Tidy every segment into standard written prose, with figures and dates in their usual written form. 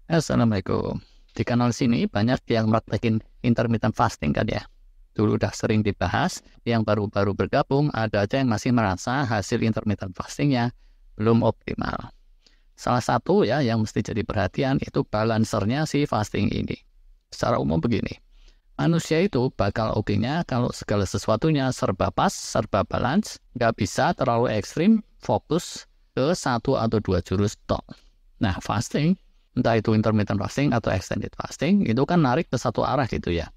Assalamualaikum. Di kanal sini banyak yang praktekin intermittent fasting kan ya. Dulu udah sering dibahas, yang baru-baru bergabung ada aja yang masih merasa hasil intermittent fastingnya belum optimal. Salah satu ya yang mesti jadi perhatian itu balancernya si fasting ini. Secara umum begini, manusia itu bakal oke-nya kalau segala sesuatunya serba pas, serba balance, nggak bisa terlalu ekstrim, fokus ke satu atau dua jurus tok. Nah, fasting, entah itu intermittent fasting atau extended fasting, itu kan narik ke satu arah gitu ya.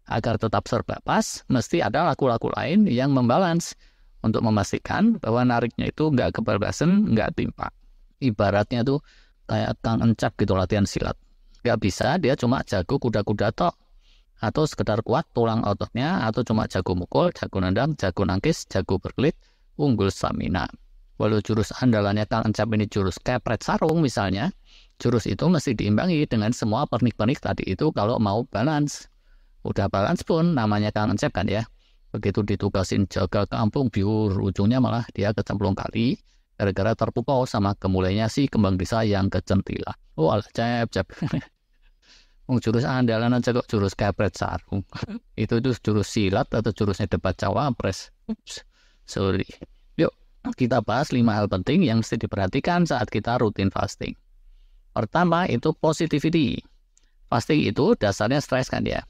Agar tetap serba pas, mesti ada laku-laku lain yang membalance untuk memastikan bahwa nariknya itu nggak kebablasan, nggak timpa. Ibaratnya tuh kayak Kang Encap gitu latihan silat. Nggak bisa dia cuma jago kuda-kuda tok, atau sekedar kuat tulang ototnya, atau cuma jago mukul, jago nendang, jago nangkis, jago berkelit, unggul stamina. Walau jurus andalannya Kang Encap ini jurus kepret sarung misalnya, jurus itu mesti diimbangi dengan semua pernik-pernik tadi itu kalau mau balance. Udah balance pun namanya Kang Encep kan ya. Begitu ditugasin jaga kampung biur, ujungnya malah dia kecemplung kali gara-gara terpukau sama kemulainya si kembang desa yang kecentilan. Oh alah cep. Jurus andalan aja kok jurus kepret sarung. Itu jurus silat atau jurusnya debat cawapres. Sorry. Yuk kita bahas 5 hal penting yang mesti diperhatikan saat kita rutin fasting. Pertama itu positivity. Fasting itu dasarnya stres kan ya.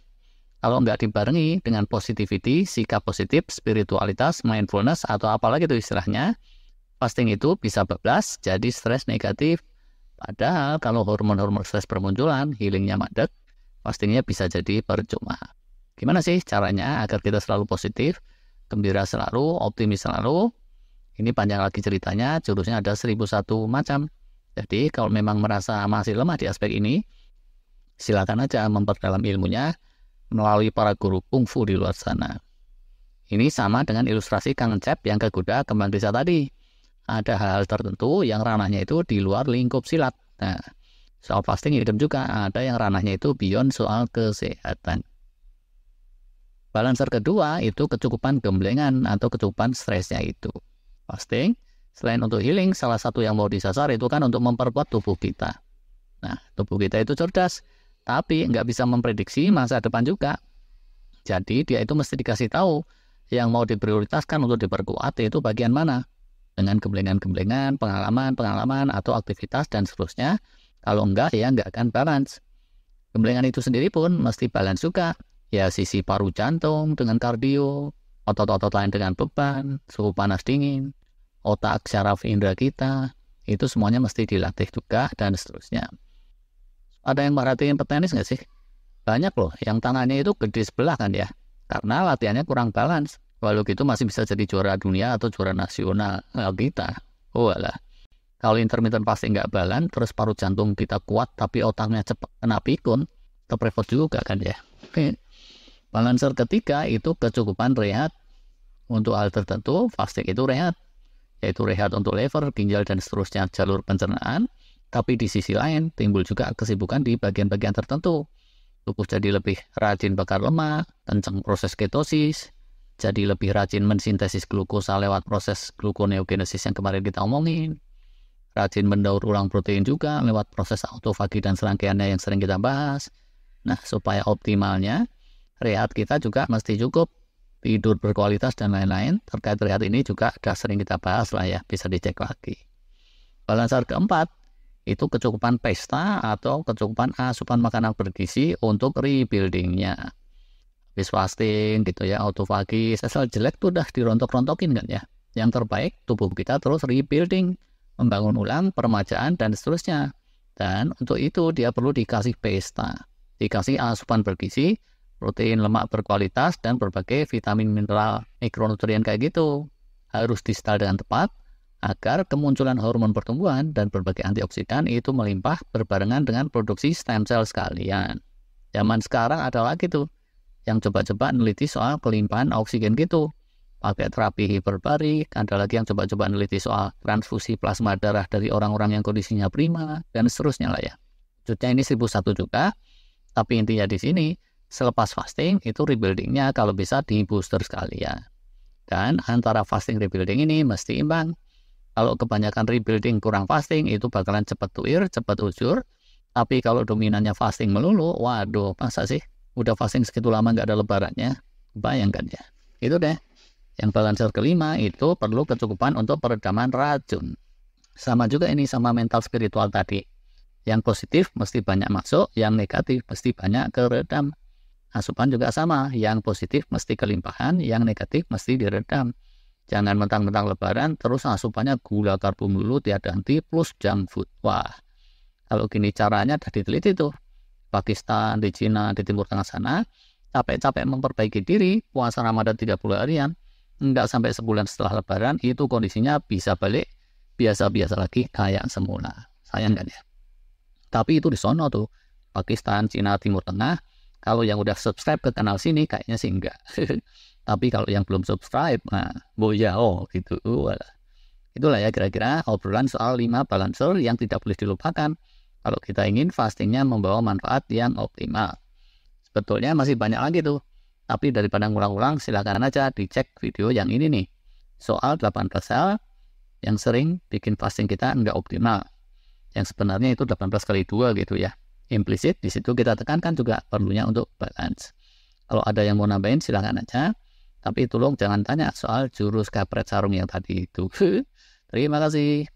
Kalau nggak dibarengi dengan positivity, sikap positif, spiritualitas, mindfulness, atau apalagi itu istilahnya, fasting itu bisa bablas jadi stres negatif. Padahal kalau hormon-hormon stres bermunculan, healingnya mandek, fastingnya bisa jadi percuma. Gimana sih caranya agar kita selalu positif, gembira selalu, optimis selalu? Ini panjang lagi ceritanya, jurusnya ada 1001 macam. Jadi kalau memang merasa masih lemah di aspek ini, silakan aja memperdalam ilmunya melalui para guru kungfu di luar sana. Ini sama dengan ilustrasi Kang Encep yang kegoda kembang desa tadi. Ada hal-hal tertentu yang ranahnya itu di luar lingkup silat. Nah, soal fasting hidup juga ada yang ranahnya itu beyond soal kesehatan. Balancer kedua itu kecukupan gemblengan atau kecukupan stresnya itu. Fasting, selain untuk healing, salah satu yang mau disasar itu kan untuk memperkuat tubuh kita. Nah, tubuh kita itu cerdas, tapi nggak bisa memprediksi masa depan juga. Jadi dia itu mesti dikasih tahu yang mau diprioritaskan untuk diperkuat itu bagian mana. Dengan gemblengan-gemblengan, pengalaman-pengalaman, atau aktivitas dan seterusnya. Kalau enggak, ya nggak akan balance. Gemblengan itu sendiri pun mesti balance juga. Ya sisi paru jantung dengan kardio, otot-otot lain dengan beban, suhu panas dingin, otak syaraf indera kita, itu semuanya mesti dilatih juga dan seterusnya. Ada yang merhatiin petenis nggak sih? Banyak loh yang tangannya itu gede sebelah kan ya, karena latihannya kurang balance. Walau gitu masih bisa jadi juara dunia atau juara nasional kita. Walah, kalau intermittent fasting nggak balance, terus paru jantung kita kuat tapi otaknya cepat kena pikun, terprevot juga kan ya. Oke. Balancer ketiga itu kecukupan rehat. Untuk hal tertentu, fasting itu rehat. Yaitu rehat untuk lever, ginjal, dan seterusnya jalur pencernaan. Tapi di sisi lain, timbul juga kesibukan di bagian-bagian tertentu. Tubuh jadi lebih rajin bakar lemak, kencang proses ketosis, jadi lebih rajin mensintesis glukosa lewat proses gluconeogenesis yang kemarin kita omongin. Rajin mendaur ulang protein juga lewat proses autofagi dan serangkaiannya yang sering kita bahas. Nah, supaya optimalnya, rehat kita juga mesti cukup. Tidur berkualitas dan lain-lain. Terkait rehat ini juga sudah sering kita bahas lah ya, bisa dicek lagi. Balancer keempat, itu kecukupan pesta atau kecukupan asupan makanan bergizi untuk rebuildingnya. Habis fasting gitu ya, autofagi, sel jelek tuh udah dirontok-rontokin kan ya. Yang terbaik tubuh kita terus rebuilding, membangun ulang peremajaan dan seterusnya. Dan untuk itu dia perlu dikasih pesta, dikasih asupan bergizi, protein lemak berkualitas dan berbagai vitamin mineral mikronutrien kayak gitu. Harus disetel dengan tepat agar kemunculan hormon pertumbuhan dan berbagai antioksidan itu melimpah berbarengan dengan produksi stem cell sekalian. Zaman sekarang ada lagi tuh yang coba-coba neliti soal kelimpahan oksigen gitu. Pakai terapi hiperbarik, ada lagi yang coba-coba neliti soal transfusi plasma darah dari orang-orang yang kondisinya prima, dan seterusnya lah ya. Maksudnya ini 1001 juga, tapi intinya di sini, selepas fasting itu rebuildingnya kalau bisa di booster sekalian. Dan antara fasting rebuilding ini mesti imbang. Kalau kebanyakan rebuilding kurang fasting, itu bakalan cepat tuir, cepat ujur, Tapi kalau dominannya fasting melulu, waduh, masa sih udah fasting segitu lama nggak ada lebarannya? Bayangkan ya. Itu deh. Yang balancer kelima itu perlu kecukupan untuk peredaman racun. Sama juga ini sama mental spiritual tadi. Yang positif mesti banyak masuk, yang negatif mesti banyak keredam. Asupan juga sama, yang positif mesti kelimpahan, yang negatif mesti diredam. Jangan mentang-mentang lebaran, terus asupannya gula karbo melulu tiada henti plus junk food. Wah, kalau gini caranya udah diteliti tuh. Pakistan, di Cina, di Timur Tengah sana, capek-capek memperbaiki diri, puasa Ramadan 30 harian, enggak sampai sebulan setelah lebaran, itu kondisinya bisa balik biasa-biasa lagi kayak semula. Sayang kan ya? Tapi itu di sono tuh, Pakistan, Cina, Timur Tengah. Kalau yang udah subscribe ke kanal sini, kayaknya sih enggak. Tapi kalau yang belum subscribe, nah, gitu. Itulah ya kira-kira obrolan soal 5 balancer yang tidak boleh dilupakan kalau kita ingin fastingnya membawa manfaat yang optimal. Sebetulnya masih banyak lagi tuh. Tapi daripada ngulang-ulang, silakan aja dicek video yang ini nih. Soal 18 hal yang sering bikin fasting kita enggak optimal. Yang sebenarnya itu 18 kali 2 gitu ya. Implisit di situ kita tekankan juga perlunya untuk balance. Kalau ada yang mau nambahin silakan aja. Tapi tolong jangan tanya soal jurus kampret sarung yang tadi itu. Terima kasih.